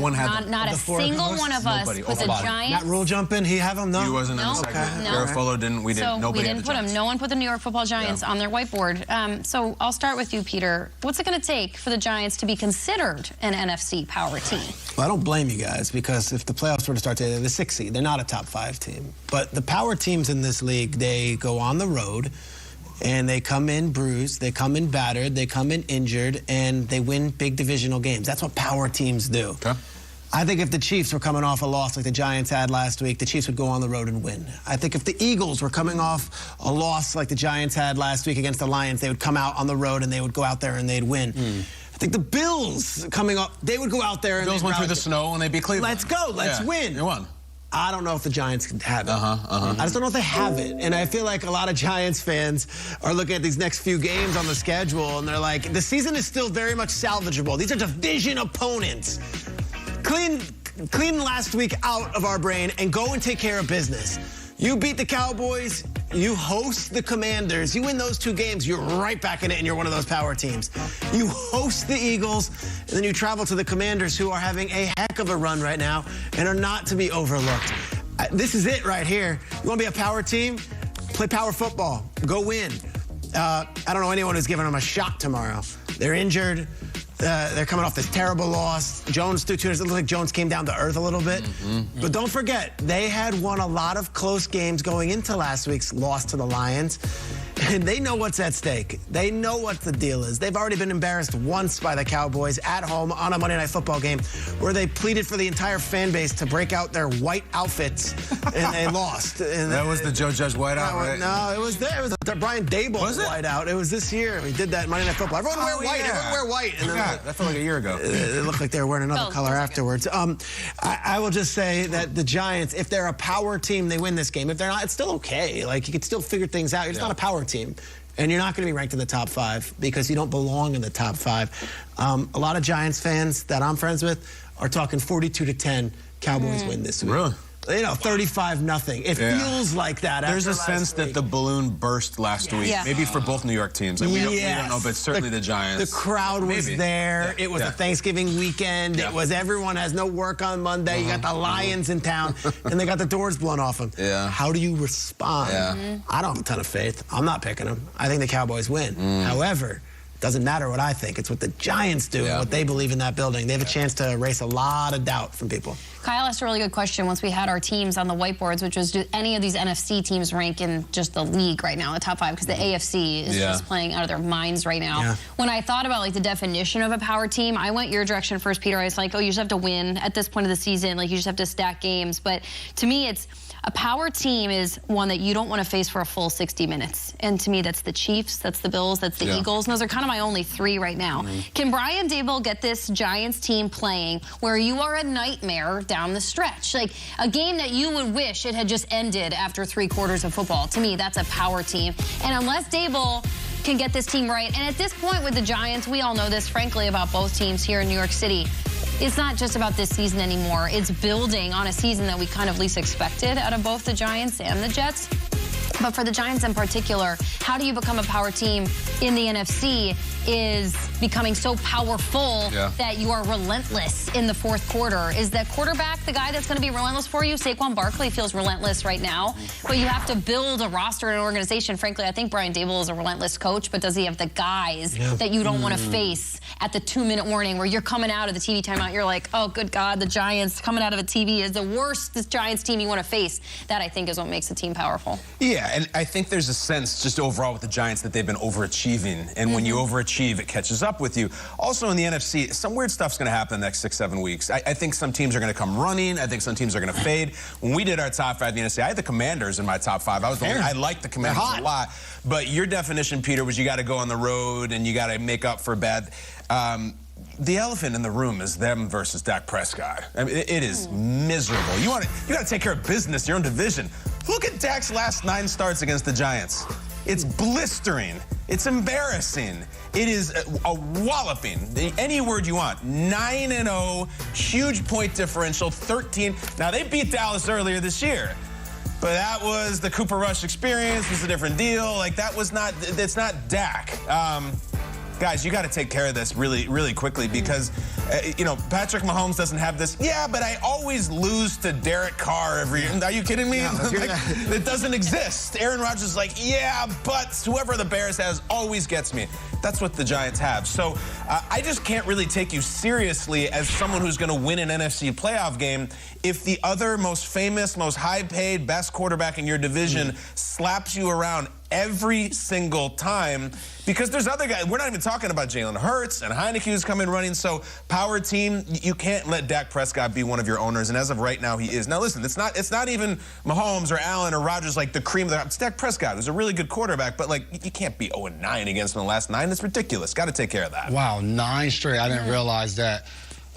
one had them. Not a single one of us put the Giants. Not rule jumping. He have them, no? He wasn't in the segment. No. Garofalo didn't. We didn't. So Nobody we didn't put them. No one put the New York Football Giants on their whiteboard. So I'll start with you, Peter. What's it going to take for the Giants to be considered an NFC power team? Well, I don't blame you guys, because if the playoffs were to start today, they're the 6th seed. They're not a top 5 team. But the power teams in this league, they go on the road, and they come in bruised, they come in battered, they come in injured, and they win big divisional games. That's what power teams do. Okay. I think if the Chiefs were coming off a loss like the Giants had last week, the Chiefs would go on the road and win. I think if the Eagles were coming off a loss like the Giants had last week against the Lions, they would come out on the road and they would go out there and they'd win. I think the Bills coming up, they would go out there and Bills went through the snow and they beat Cleveland. Let's go, let's win. They won. I don't know if the Giants can have it. I just don't know if they have it. And I feel like a lot of Giants fans are looking at these next few games on the schedule, and they're like, the season is still very much salvageable. These are division opponents. Clean last week out of our brain and go and take care of business. You beat the Cowboys, you host the Commanders, you win those 2 games, you're right back in it and you're one of those power teams. You host the Eagles, and then you travel to the Commanders, who are having a heck of a run right now and are not to be overlooked. This is it right here. You want to be a power team? Play power football. Go win. I don't know anyone who's giving them a shot tomorrow. They're injured. They're coming off this terrible loss. Jones threw 2 years. It looked like Jones came down to earth a little bit. But don't forget, they had won a lot of close games going into last week's loss to the Lions. And they know what's at stake. They know what the deal is. They've already been embarrassed once by the Cowboys at home on a Monday Night Football game, where they pleaded for the entire fan base to break out their white outfits, and they lost. And that was the Joe Judge whiteout, right? No, it was there. It was the Brian Dable whiteout. It was this year. We did that Monday Night Football. Everyone wear white. Everyone wear white. And then that felt like a year ago. It looked like they were wearing another color afterwards. I will just say that the Giants, if they're a power team, they win this game. If they're not, it's still okay. Like, you can still figure things out. You're just not a power team. And you're not going to be ranked in the top 5 because you don't belong in the top 5. A lot of Giants fans that I'm friends with are talking 42-10 Cowboys win this week. Really? You know, 35-0. It feels like that. There's a sense that the balloon burst last week, maybe for both New York teams. And we don't know, but certainly the Giants. The crowd was there. It was a Thanksgiving weekend. It was everyone has no work on Monday. You got the Lions in town, and they got the doors blown off them. How do you respond? I don't have a ton of faith. I'm not picking them. I think the Cowboys win. However, it doesn't matter what I think. It's what the Giants do and what they believe in that building. They have a chance to erase a lot of doubt from people. Kyle asked a really good question once we had our teams on the whiteboards, which was, do any of these NFC teams rank in just the league right now, the top 5? Because the AFC is just playing out of their minds right now. When I thought about, like, the definition of a power team, I went your direction first, Peter. I was like, oh, you just have to win at this point of the season. Like, you just have to stack games. But to me, it's a power team is one that you don't want to face for a full 60 minutes. And to me, that's the Chiefs, that's the Bills, that's the Eagles. And those are kind of my only 3 right now. Can Brian Dable get this Giants team playing where you are a nightmare down the stretch? Like, a game that you would wish it had just ended after 3 quarters of football. To me, that's a power team. And unless Dable can get this team right, and at this point with the Giants, we all know this, frankly, about both teams here in New York City, it's not just about this season anymore. It's building on a season that we kind of least expected out of both the Giants and the Jets. But for the Giants in particular, how do you become a power team in the NFC is becoming so powerful that you are relentless in the 4th quarter. Is the quarterback the guy that's going to be relentless for you? Saquon Barkley feels relentless right now, but you have to build a roster and an organization. Frankly, I think Brian Dable is a relentless coach, but does he have the guys that you don't want to face at the 2-minute warning where you're coming out of the TV timeout, you're like, oh, good God, the Giants coming out of a TV is the worst Giants team you want to face. That, I think, is what makes the team powerful. Yeah, and I think there's a sense just overall with the Giants that they've been overachieving, and when you overachieve, it catches up with you. Also in the NFC, some weird stuff's going to happen the next 6-7 weeks. I think some teams are going to come running. I think some teams are going to fade. When we did our top 5 in the NFC, I had the Commanders in my top 5. I liked the Commanders a lot. But your definition, Peter, was you got to go on the road and you got to make up for bad. The elephant in the room is them versus Dak Prescott. I mean, it is miserable. You got to take care of business, your own division. Look at Dak's last 9 starts against the Giants. It's blistering. It's embarrassing. It is a walloping. Any word you want. 9-0, huge point differential, 13. Now, they beat Dallas earlier this year. But that was the Cooper Rush experience. It's a different deal. Like, that was not, it's not Dak. Guys, you got to take care of this really, really quickly because Patrick Mahomes doesn't have this. Yeah, but I always lose to Derek Carr every year. Are you kidding me? It doesn't exist. Aaron Rodgers is like, yeah, but whoever the Bears has always gets me. That's what the Giants have. So I just can't really take you seriously as someone who's going to win an NFC playoff game if the other most famous, most high-paid, best quarterback in your division slaps you around every single time, because there's other guys. We're not even talking about Jalen Hurts and Heineke who's coming running. So power team, you can't let Dak Prescott be one of your owners, and as of right now, he is. Now listen, it's not even Mahomes or Allen or Rodgers, like the cream of the. It's Dak Prescott, who's a really good quarterback, but like you can't be 0-9 against him in the last 9. It's ridiculous. Got to take care of that. Wow, 9 straight. I didn't realize that.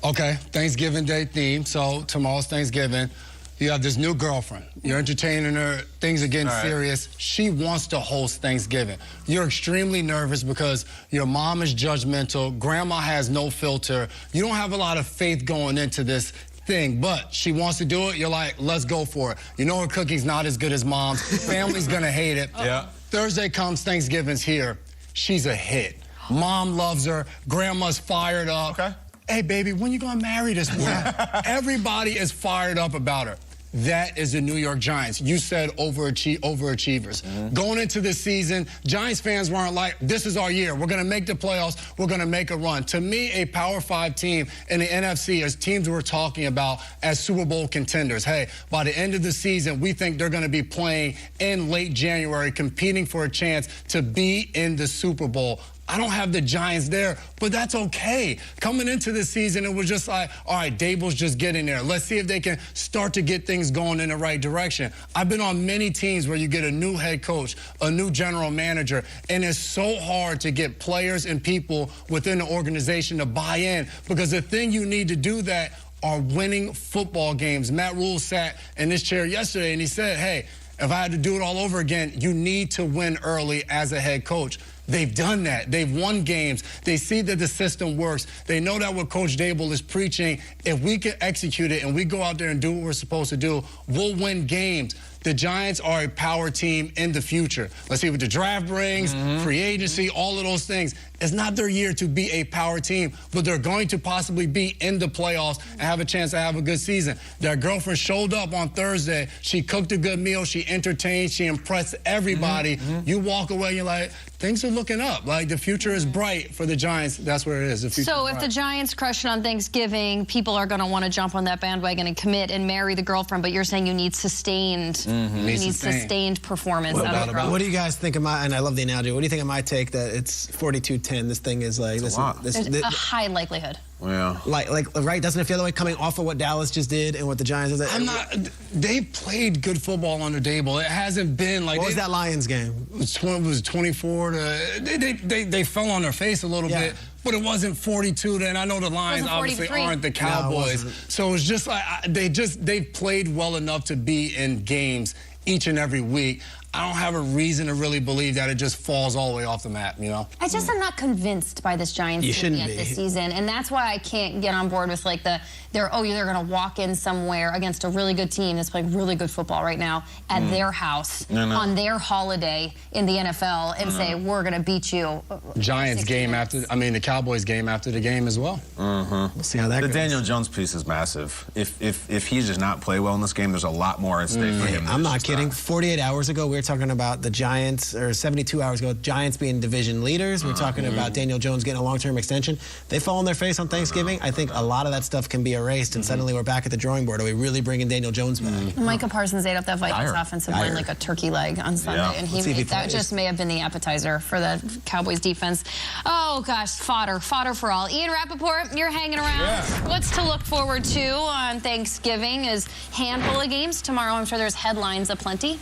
Okay, Thanksgiving Day theme. So tomorrow's Thanksgiving. You have this new girlfriend. You're entertaining her. Things are getting serious. She wants to host Thanksgiving. You're extremely nervous because your mom is judgmental. Grandma has no filter. You don't have a lot of faith going into this thing, but she wants to do it. You're like, let's go for it. You know her cooking's not as good as mom's. Family's going to hate it. Yeah. Thursday comes, Thanksgiving's here. She's a hit. Mom loves her. Grandma's fired up. Okay. Hey, baby, when you going to marry this woman? Everybody is fired up about her. That is the New York Giants. You said overachievers. Going into this season, Giants fans weren't like, this is our year. We're going to make the playoffs. We're going to make a run. To me, a Power 5 team in the NFC is teams we're talking about as Super Bowl contenders. Hey, by the end of the season, we think they're going to be playing in late January, competing for a chance to be in the Super Bowl. I don't have the Giants there, but that's okay. Coming into this season, it was just like, all right, Dable's just getting there. Let's see if they can start to get things going in the right direction. I've been on many teams where you get a new head coach, a new general manager, and it's so hard to get players and people within the organization to buy in, because the thing you need to do that are winning football games. Matt Rule sat in this chair yesterday, and he said, hey, if I had to do it all over again, you need to win early as a head coach. They've done that. They've won games. They see that the system works. They know that what Coach Dable is preaching, if we can execute it and we go out there and do what we're supposed to do, we'll win games. The Giants are a power team in the future. Let's see what the draft brings, free agency, all of those things. It's not their year to be a power team, but they're going to possibly be in the playoffs and have a chance to have a good season. Their girlfriend showed up on Thursday. She cooked a good meal. She entertained. She impressed everybody. You walk away, you're like, things are looking up. Like, the future is bright for the Giants. That's where it is. The future so is if bright. the Giants crush it on Thanksgiving, people are going to want to jump on that bandwagon and commit and marry the girlfriend, but you're saying you need sustained, sustained performance out of the girl. What do you guys think of my, and I love the analogy, what do you think of my take that it's 42-10? This thing is like, There's a high likelihood. Yeah. Like, right? Doesn't it feel that way coming off of what Dallas just did and what the Giants did? They played good football under Dable. It hasn't been like. What was that Lions game? It was 24 to. They fell on their face a little bit, but it wasn't 42 to. And I know the Lions obviously aren't the Cowboys, so it's just like they played well enough to be in games each and every week. I don't have a reason to really believe that it just falls all the way off the map, you know? I just am not convinced by this Giants team yet this season, and that's why I can't get on board with like they're going to walk in somewhere against a really good team that's playing really good football right now at their house on their holiday in the NFL and say, we're going to beat you. Giants game after, the Cowboys game after the game as well. We'll see how that goes. The Daniel Jones piece is massive. If he does not play well in this game, there's a lot more at stake for him. I'm not kidding. 48 hours ago, we were talking about the Giants, or 72 hours ago, Giants being division leaders. We're talking about Daniel Jones getting a long-term extension. They fall on their face on Thanksgiving. I think a lot of that stuff can be erased, and suddenly we're back at the drawing board. Are we really bringing Daniel Jones back? Micah Parsons ate up that Vikings offensive line like a turkey leg on Sunday, and that just may have been the appetizer for the Cowboys defense. Oh, gosh, fodder for all. Ian Rappaport, you're hanging around. What's to look forward to on Thanksgiving is handful of games. Tomorrow, I'm sure there's headlines aplenty.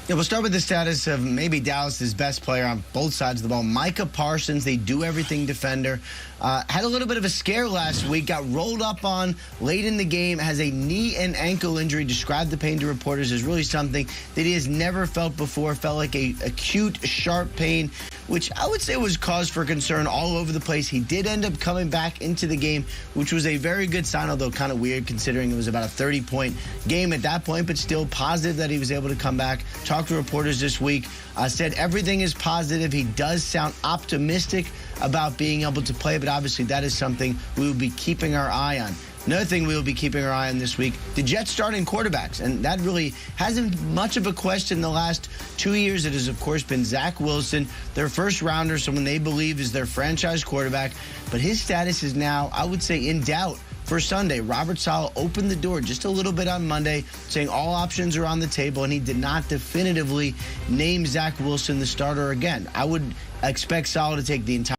Yeah, we'll start with the status of maybe Dallas's best player on both sides of the ball, Micah Parsons. They do everything defender. Had a little bit of a scare last week, got rolled up on late in the game, has a knee and ankle injury, described the pain to reporters as really something that he has never felt before, felt like a acute, sharp pain, which I would say was cause for concern all over the place. He did end up coming back into the game, which was a very good sign, although kind of weird considering it was about a 30-point game at that point, but still positive that he was able to come back. talked to reporters this week, said everything is positive. He does sound optimistic about being able to play, but obviously that is something we will be keeping our eye on. Another thing we will be keeping our eye on this week, the Jets starting quarterbacks. And that really hasn't much of a question the last 2 years. It has, of course, been Zach Wilson, their first rounder, someone they believe is their franchise quarterback. But his status is now, I would say, in doubt for Sunday. Robert Saleh opened the door just a little bit on Monday, saying all options are on the table, and he did not definitively name Zach Wilson the starter again. I would expect Saleh to take the entire